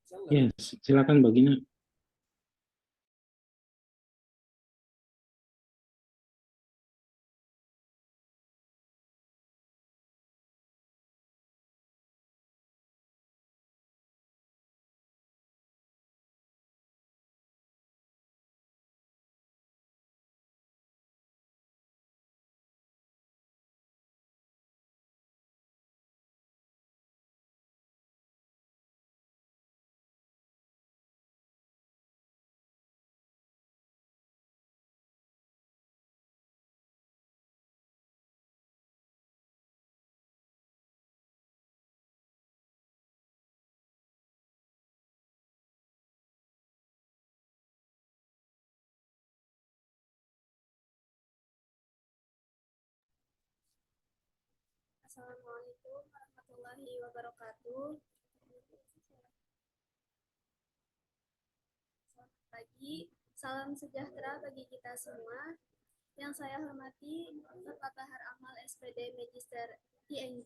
Ya, silakan Mbak Gina. Assalamualaikum warahmatullahi wabarakatuh. Selamat pagi, salam sejahtera bagi kita semua. Yang saya hormati Bapak Bahar Amal SPD Magister ING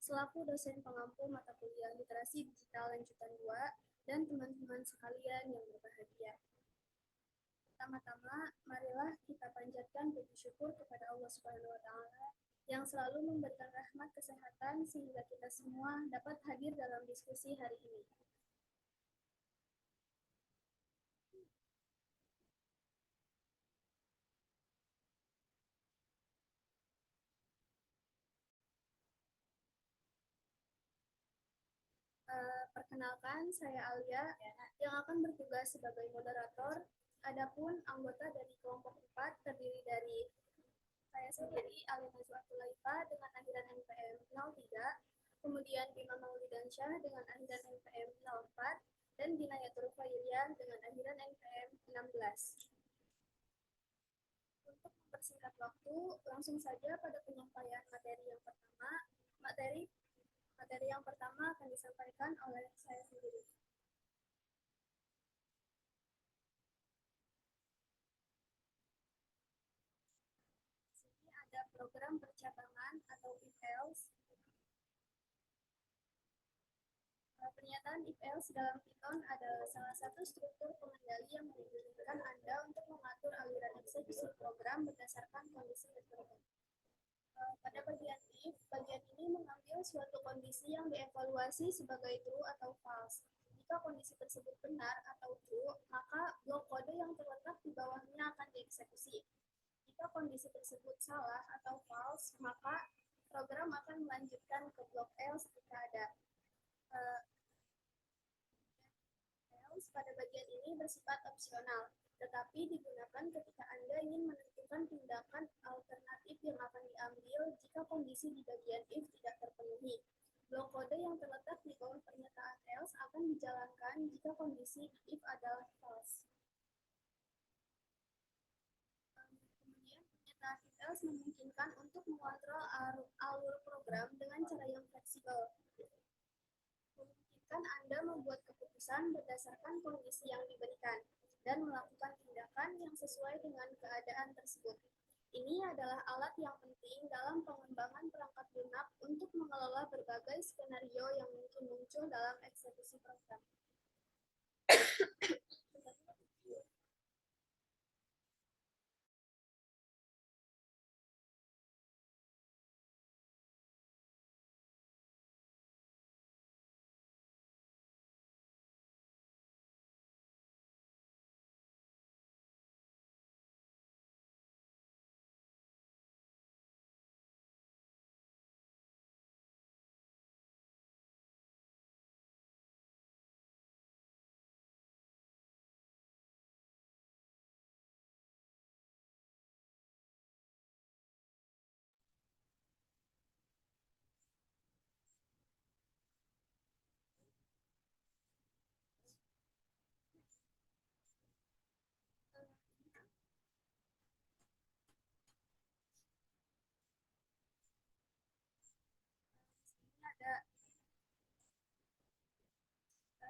selaku dosen pengampu mata kuliah literasi digital lanjutan 2 dan teman-teman sekalian yang berbahagia. Pertama-tama, marilah kita panjatkan puji syukur kepada Allah Subhanahu wa taala yang selalu memberikan rahmat kesehatan sehingga kita semua dapat hadir dalam diskusi hari ini. Perkenalkan, saya Alia yang akan bertugas sebagai moderator. Adapun anggota dari kelompok 4 terdiri dari saya sendiri, Alia Nazwatul Laifa dengan akhiran NPM 03, kemudian Bima Maulidansyah dengan akhiran NPM 04, dan Dinayatul Khairian dengan akhiran NPM 16. Untuk mempersingkat waktu, langsung saja pada penyampaian materi yang pertama. Materi yang pertama akan disampaikan oleh saya sendiri. Ini ada program percabangan atau IPLS. Pernyataan IPLS dalam Python adalah salah satu struktur pengendali yang memungkinkan Anda untuk mengatur aliran eksekusi program berdasarkan kondisi metode. Pada bagian if, bagian ini mengambil suatu kondisi yang dievaluasi sebagai true atau false. Jika kondisi tersebut benar atau true, maka blok kode yang terletak di bawahnya akan dieksekusi. Jika kondisi tersebut salah atau false, maka program akan melanjutkan ke blok else jika ada. Else pada bagian ini bersifat opsional, tetapi digunakan ketika Anda ingin menentukan tindakan alternatif yang akan diambil jika kondisi di bagian if tidak terpenuhi. Blok kode yang terletak di bawah pernyataan else akan dijalankan jika kondisi if adalah false. Kemudian pernyataan if else memungkinkan untuk mengontrol alur program dengan cara yang fleksibel. Memungkinkan Anda membuat keputusan berdasarkan kondisi yang diberikan dan melakukan tindakan yang sesuai dengan keadaan tersebut. Ini adalah alat yang penting dalam pengembangan perangkat lunak untuk mengelola berbagai skenario yang mungkin muncul dalam eksekusi program.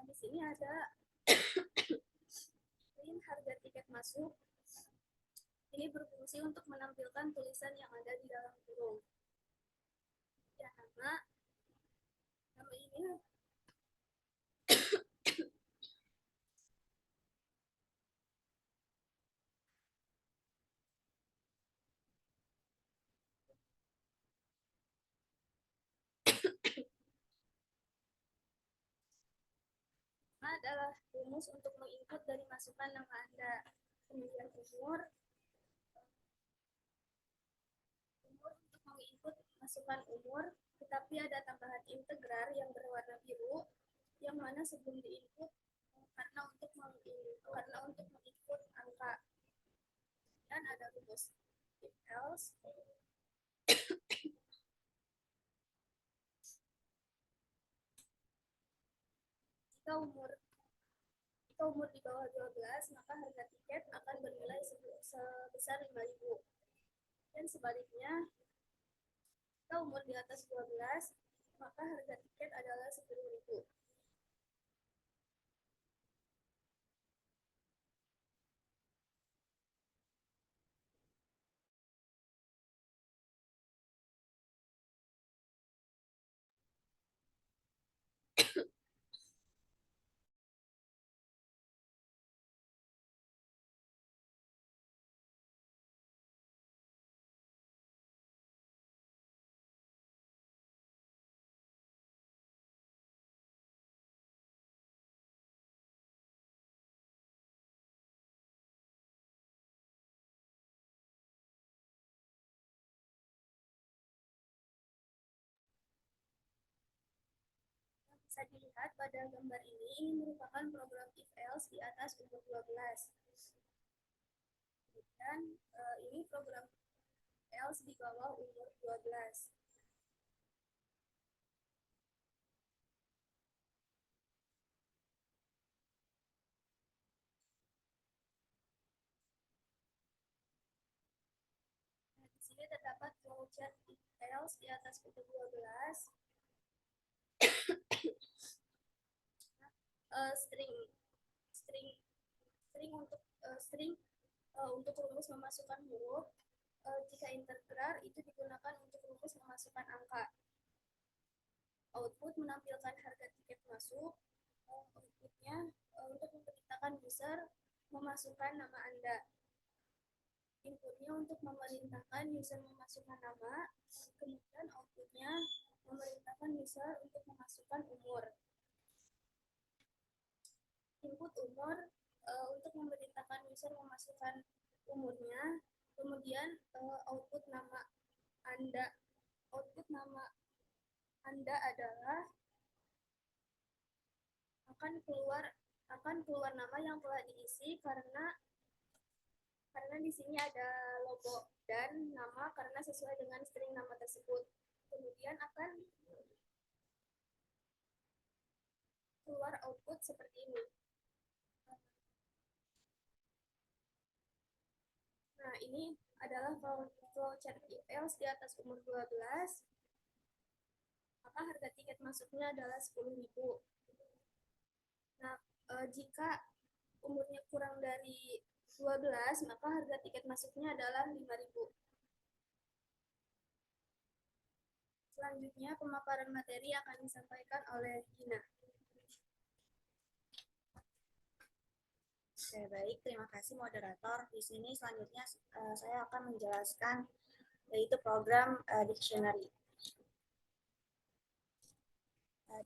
Di sini ada harga tiket masuk. Ini berfungsi untuk menampilkan tulisan yang ada di dalam kurung. Ya, nama ini adalah rumus untuk menginput dari masukan nama Anda. Kemudian umur untuk menginput masukan umur, tetapi ada tambahan integrar yang berwarna biru, yang mana sebelum diinput karena untuk menginput angka. Dan ada rumus if else. Jika umur di bawah 12, maka harga tiket akan bernilai sebesar 5.000. Dan sebaliknya, jika umur di atas 12, maka harga tiket adalah 10.000. Bisa dilihat pada gambar ini merupakan program if else di atas umur 12. Dan ini program else di bawah umur 12. Nah, di sini terdapat flowchart if else di atas umur 12. String untuk rumus memasukkan huruf. Jika integrar itu digunakan untuk rumus memasukkan angka. Output menampilkan harga tiket masuk. Outputnya untuk memberitakan user memasukkan nama Anda. Inputnya untuk memerintahkan user memasukkan nama. Kemudian outputnya memerintahkan user untuk memasukkan umur. Input umur untuk memerintahkan user memasukkan umurnya. Kemudian output nama Anda adalah akan keluar nama yang telah diisi karena di sini ada logo dan nama karena sesuai dengan string nama tersebut. Kemudian akan keluar output seperti ini. Nah, ini adalah flowchart if else di atas umur 12. Maka harga tiket masuknya adalah 10.000. Nah, jika umurnya kurang dari 12, maka harga tiket masuknya adalah 5.000. Selanjutnya, pemaparan materi akan disampaikan oleh Gina. Oke, baik. Terima kasih moderator. Di sini selanjutnya saya akan menjelaskan yaitu program dictionary.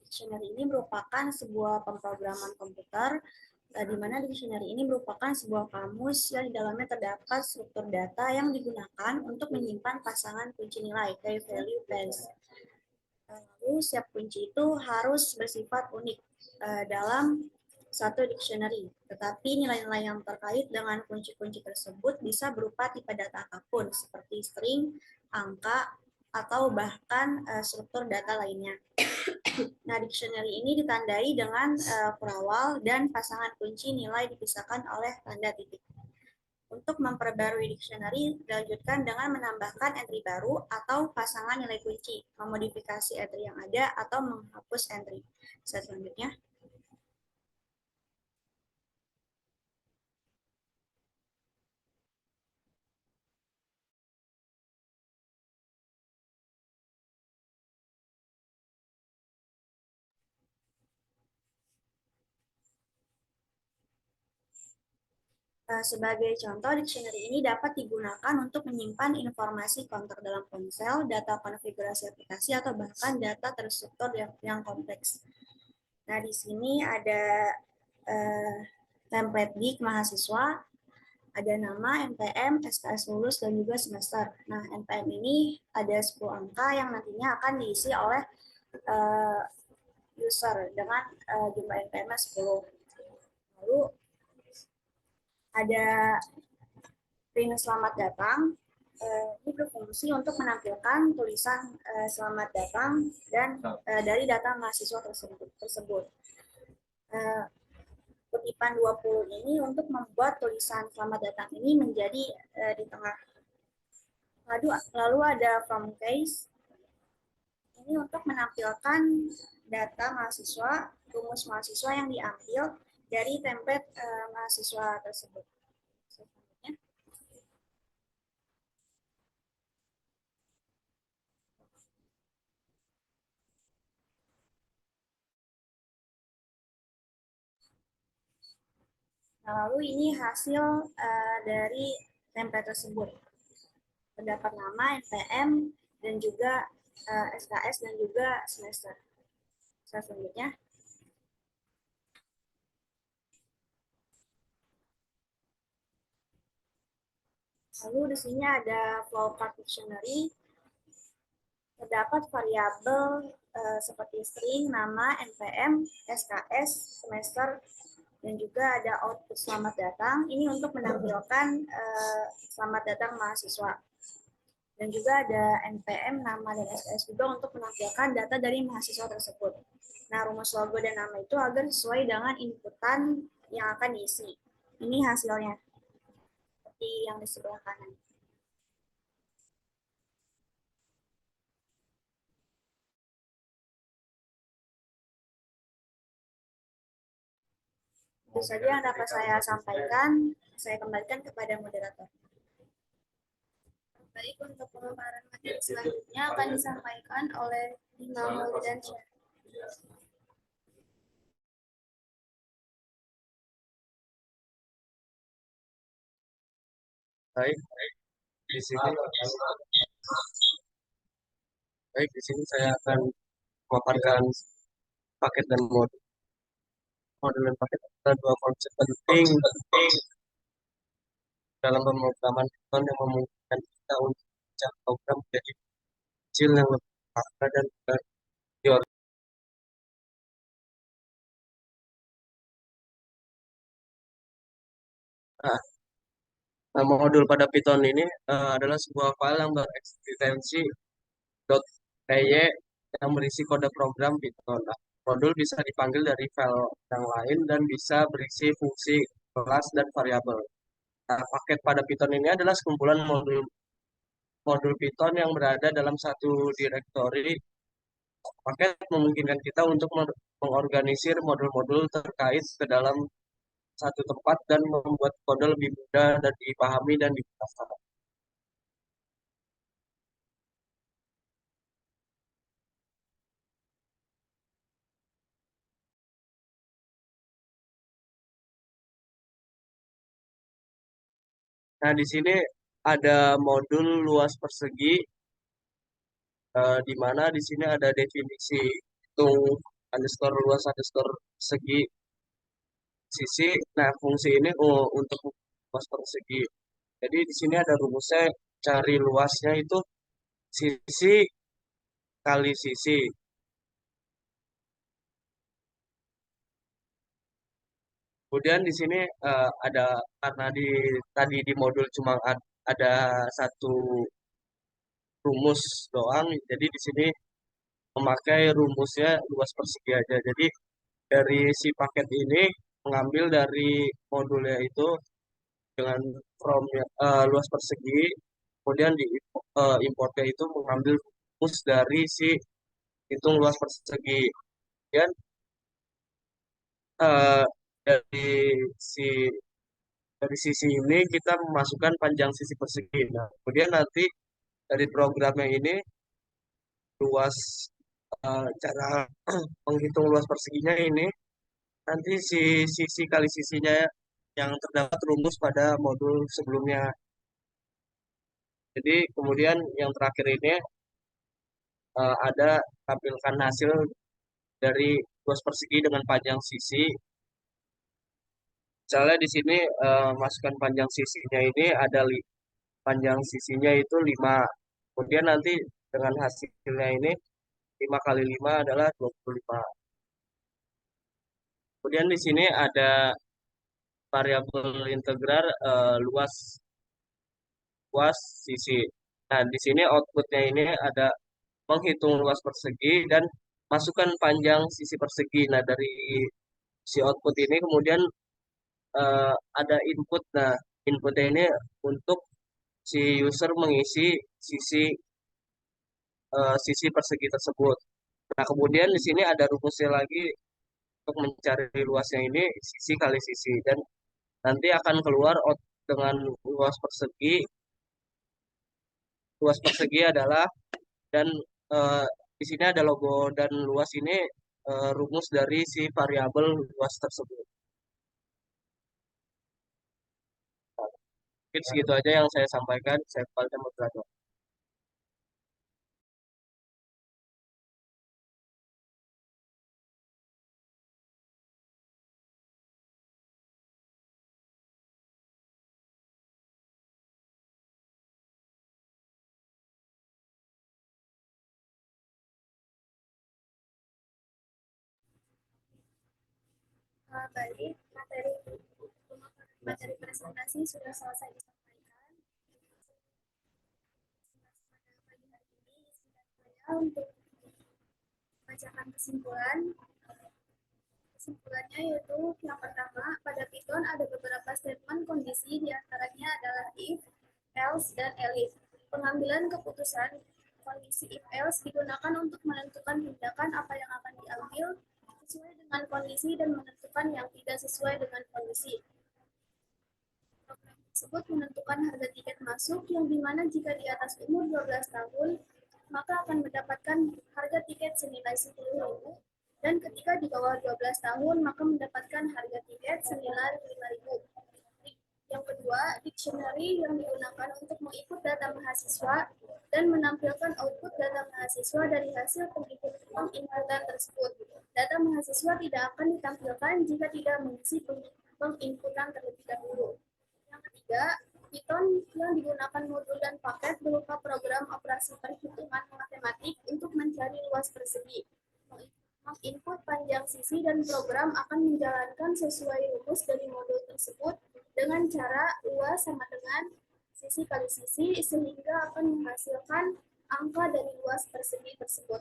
Dictionary ini merupakan sebuah pemrograman komputer di mana dictionary ini merupakan sebuah kamus yang di dalamnya terdapat struktur data yang digunakan untuk menyimpan pasangan kunci nilai, key value pairs. Lalu setiap kunci itu harus bersifat unik dalam satu dictionary, tetapi nilai-nilai yang terkait dengan kunci-kunci tersebut bisa berupa tipe data apapun, seperti string, angka, atau bahkan struktur data lainnya. Nah, dictionary ini ditandai dengan perawal dan pasangan kunci nilai dipisahkan oleh tanda titik. Untuk memperbarui dictionary, dilanjutkan dengan menambahkan entry baru atau pasangan nilai kunci, memodifikasi entry yang ada, atau menghapus entry. Selanjutnya. Sebagai contoh, dictionary ini dapat digunakan untuk menyimpan informasi kontak dalam ponsel, data konfigurasi aplikasi, atau bahkan data terstruktur yang kompleks. Nah, di sini ada template BIK mahasiswa, ada nama, NPM, SKS lulus, dan juga semester. Nah, NPM ini ada 10 angka yang nantinya akan diisi oleh user dengan jumlah NPM-nya 10. Lalu ada print selamat datang. Ini berfungsi untuk menampilkan tulisan selamat datang dan dari data mahasiswa tersebut. Kutipan 20 ini untuk membuat tulisan selamat datang ini menjadi di tengah. Lalu ada from case. Ini untuk menampilkan data mahasiswa, rumus mahasiswa yang diambil dari template mahasiswa tersebut. Selanjutnya. Nah, lalu ini hasil dari template tersebut. Terdapat nama, NPM, dan juga SKS, dan juga semester. Selanjutnya. Lalu di sini ada flowchart dictionary. Terdapat variabel seperti string, nama, NPM, SKS, semester, dan juga ada output selamat datang. Ini untuk menampilkan selamat datang mahasiswa. Dan juga ada NPM, nama, dan SKS juga untuk menampilkan data dari mahasiswa tersebut. Nah, rumus logo dan nama itu agar sesuai dengan inputan yang akan diisi. Ini hasilnya. Seperti yang di sebelah kanan. Itu saja yang dapat saya sampaikan. Saya kembalikan kepada moderator. Baik, untuk pemaparan materi selanjutnya akan disampaikan oleh Imam Maulid. Baik, di sini saya akan memaparkan paket dan modul. Modul dan paket adalah dua konsep penting dalam pemrograman Python yang memungkinkan kita untuk memecah program menjadi kecil yang lebih padat dan diorganisasi. Nah, modul pada Python ini adalah sebuah file yang berekstensi .py yang berisi kode program Python. Nah, modul bisa dipanggil dari file yang lain dan bisa berisi fungsi, kelas, dan variabel. Nah, paket pada Python ini adalah sekumpulan modul Python yang berada dalam satu direktori. Paket memungkinkan kita untuk mengorganisir modul-modul terkait ke dalam satu tempat dan membuat kode lebih mudah dan dipahami dan digunakan. Nah, di sini ada modul luas persegi, di mana di sini ada definisi hitung underscore luas underscore segi sisi. Nah, fungsi ini untuk luas persegi. Jadi di sini ada rumusnya, cari luasnya itu sisi kali sisi. Kemudian di sini ada, karena tadi di modul cuma ada satu rumus doang, jadi di sini memakai rumusnya luas persegi aja. Jadi dari si paket ini mengambil dari modulnya itu dengan luas persegi, kemudian di importnya itu mengambil rumus dari si hitung luas persegi. Kemudian eh, dari si dari sisi ini kita memasukkan panjang sisi persegi. Nah, kemudian nanti dari programnya ini luas cara menghitung luas perseginya ini nanti si sisi kali sisinya yang terdapat rumus pada modul sebelumnya. Jadi kemudian yang terakhir ini ada tampilkan hasil dari luas persegi dengan panjang sisi Misalnya di sini masukkan panjang sisinya ini ada panjang sisinya itu 5. Kemudian nanti dengan hasilnya ini 5 kali 5 adalah 25. Kemudian di sini ada variabel integral luas luas sisi. Nah, di sini outputnya ini ada menghitung luas persegi dan masukkan panjang sisi persegi. Nah, dari si output ini kemudian ada input. Nah, inputnya ini untuk si user mengisi sisi sisi persegi tersebut. Nah, kemudian di sini ada rumusnya lagi untuk mencari luasnya ini sisi kali sisi dan nanti akan keluar dengan luas persegi. Luas persegi adalah dan eh, di sini ada logo dan luas ini rumus dari si variabel luas tersebut. Mungkin segitu aja yang saya sampaikan. Saya Valda moderator. Baik, materi presentasi sudah selesai disampaikan. Pada pagi hari ini, saya untuk membacakan kesimpulan. Kesimpulannya yaitu yang pertama, pada Python ada beberapa statement kondisi, diantaranya adalah if, else, dan elif. Pengambilan keputusan kondisi if else digunakan untuk menentukan tindakan apa yang akan diambil sesuai dengan kondisi dan menentukan yang tidak sesuai dengan kondisi. Program tersebut menentukan harga tiket masuk yang dimana jika di atas umur 12 tahun, maka akan mendapatkan harga tiket senilai 10.000 dan ketika di bawah 12 tahun, maka mendapatkan harga tiket senilai 5.000. Yang kedua, dictionary yang digunakan untuk menginput data mahasiswa dan menampilkan output data mahasiswa dari hasil penginputan tersebut. Data mahasiswa tidak akan ditampilkan jika tidak mengisi penginputan terlebih dahulu. Yang ketiga, Python yang digunakan modul dan paket berupa program operasi perhitungan matematik untuk mencari luas persegi. Menginput panjang sisi dan program akan menjalankan sesuai rumus dari modul tersebut dengan cara luas sama dengan sisi kali sisi sehingga akan menghasilkan angka dari luas persegi tersebut.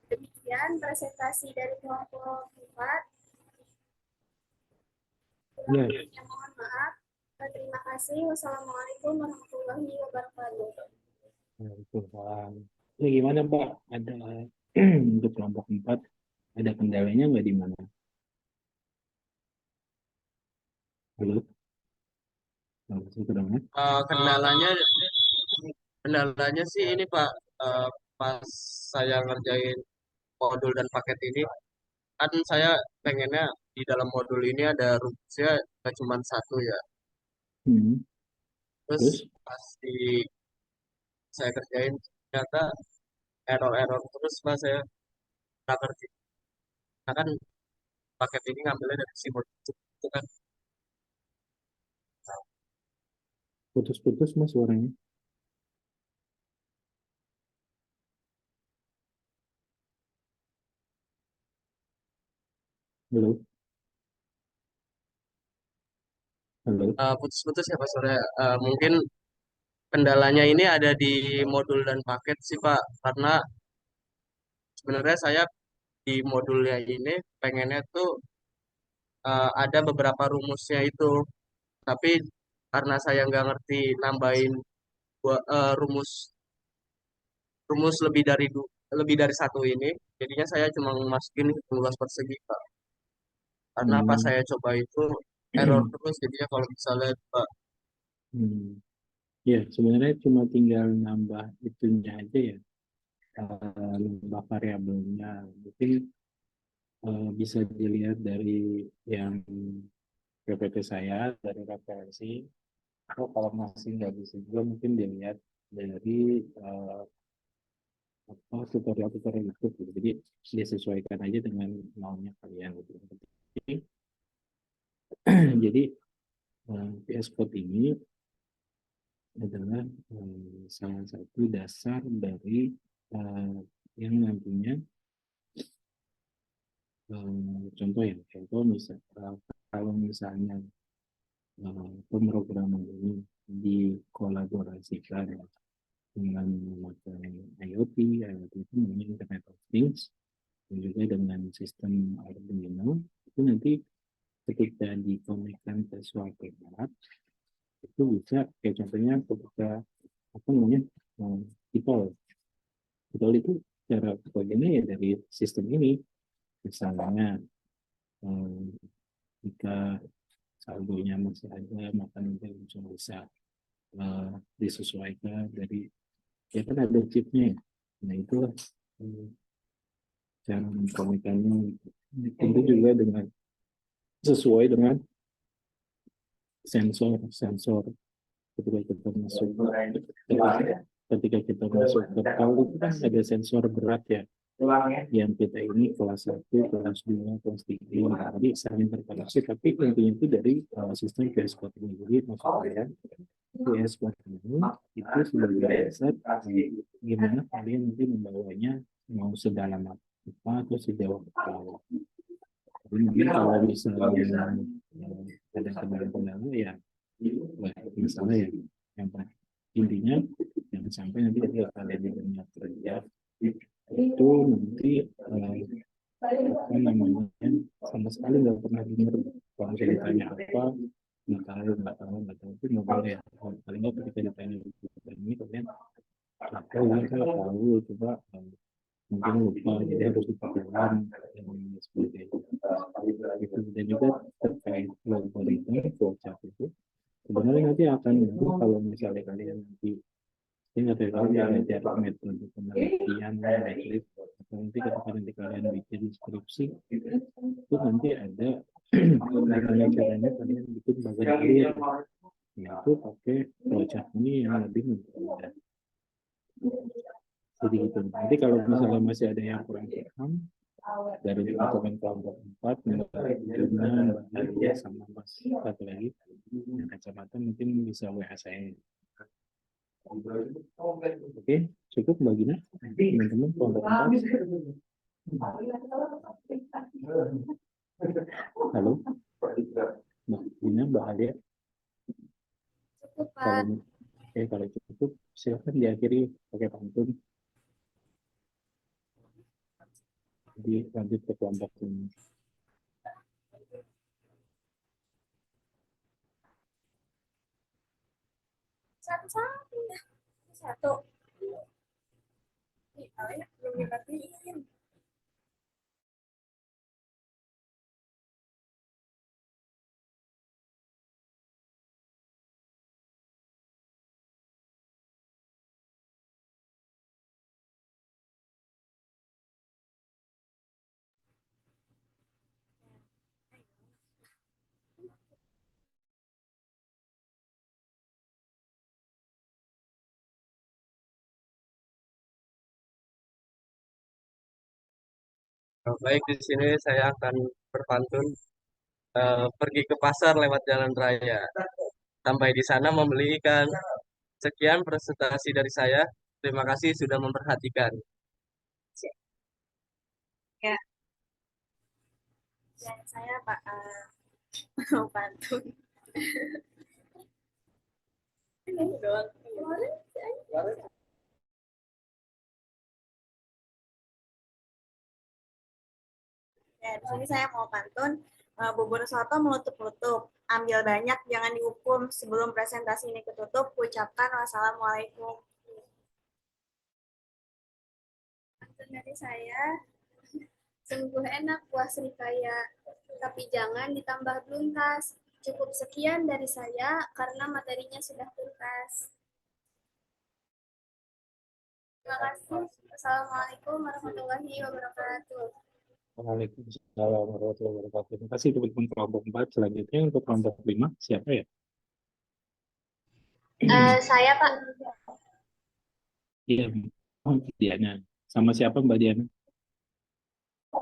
Demikian presentasi dari kelompok 4. Ya, Mohon maaf. Terima kasih. Wassalamualaikum warahmatullahi wabarakatuh. Waalaikumsalam. Ya, gimana Pak? Ada untuk kelompok 4 ada kendalanya nggak di mana? Halo? Halo, saya kedengar? Kendalanya kendalanya sih ini Pak, pas saya ngerjain modul dan paket ini kan saya pengennya di dalam modul ini ada rumusnya nggak cuma satu ya. Hmm. Terus Terus? pas saya kerjain ternyata error-error terus Pak, saya nggak ngerti. Nah kan paket ini ngambilnya dari si modul itu kan. Putus-putus Mas suaranya. Halo? Halo? Putus-putus ya Pak sore. Mungkin kendalanya ini ada di modul dan paket sih Pak, karena sebenarnya saya di modulnya ini pengennya tuh ada beberapa rumusnya itu, tapi karena saya nggak ngerti nambahin rumus rumus lebih dari satu ini, jadinya saya cuma masukin luas persegi Pak. Karena pas Hmm. saya coba itu error terus, jadinya kalau misalnya Pak, Hmm. Ya, sebenarnya cuma tinggal nambah itunya aja ya, nambah variabelnya. Mungkin bisa dilihat dari yang PPT saya, dari referensi. Atau kalau masih nggak bisa juga mungkin dilihat dari apa tutorial-tutorial YouTube gitu. Jadi disesuaikan aja dengan maunya kalian gitu. Jadi VS Code ini adalah salah satu dasar dari yang nantinya contoh kalau misalnya pemrograman ini dikolaborasikan dengan memakai IoT itu namanya Internet of Things, dan juga dengan sistem Arduino, itu nanti ketika dikonekkan ke suatu alat, itu bisa kayak contohnya ketika apa namanya Kitol itu cara bekerjanya ya dari sistem ini. Misalnya jika saldonya masih ada, maka nanti langsung bisa disesuaikan dari ya kan ada chipnya. Nah itulah cara mengkomunikasinya. Tentu juga dengan sesuai dengan sensor ketika kita masuk ke cloud itu kan ada sensor berat ya, yang kita ini kelas 1, kelas 2, kelas 3, jadi saling terkoneksi, tapi intinya itu dari sistem VS Code ini. Jadi maksud saya VS Code ini itu sebagai dasar gimana kalian nanti membawanya, mau sedalam apa atau sejauh apa. Jadi kalau misalnya ada kendala-kendala ya misalnya ya yang intinya jangan sampai nanti ketika kalian di dunia kerja itu nanti apa namanya sama sekali nggak pernah dengar, kalau misalnya ditanya apa nggak tahu itu nggak boleh ya. Paling nggak ketika ditanya ini kalian tahu coba mungkin lupa, jadi harus diperlukan seperti itu. Dan juga terkait logaritma flowchart itu sebenarnya nanti akan kalau misalnya kalian nanti nggak tahu kalau belajar metode penelitian metrik atau nanti ketika nanti kalian bikin skripsi itu nanti ada caranya kalian bikin bagian akhir, yaitu pakai flowchart ini yang lebih mudah. Jadi gitu. Nanti kalau misalnya masih ada yang kurang paham dari teman kelompok 4, Juna, Alia, sama Mas satu lagi yang kacamata, mungkin bisa WA saya. Oke, cukup Mbak Gina. Teman-teman kelompok 4. Halo, Mbak Gina, Mbak Alia. Cukup, Pak. Kalau cukup, silakan diakhiri pakai pantun. Jadi lanjut ke kelompok ini. Satu. Belum dibatiin. Baik, di sini saya akan berpantun. Pergi ke pasar lewat jalan raya. Sampai di sana membeli ikan. Sekian presentasi dari saya. Terima kasih sudah memperhatikan. Ya, saya Pak mau pantun. Ya, di sini saya mau pantun. Bubur soto meletup-letup. Ambil banyak, jangan dihukum. Sebelum presentasi ini ketutup, ucapkan wassalamualaikum. Pantun dari saya, sungguh enak buah serikaya, tapi jangan ditambah beluntas. Cukup sekian dari saya karena materinya sudah tuntas. Terima kasih. Assalamualaikum warahmatullahi wabarakatuh. Waalaikumsalam warahmatullahi wabarakatuh. Terima kasih teman-teman kelompok 4. Selanjutnya untuk kelompok 5, siapa ya? Saya Pak. Iya, Diana. Sama siapa Mbak Diana?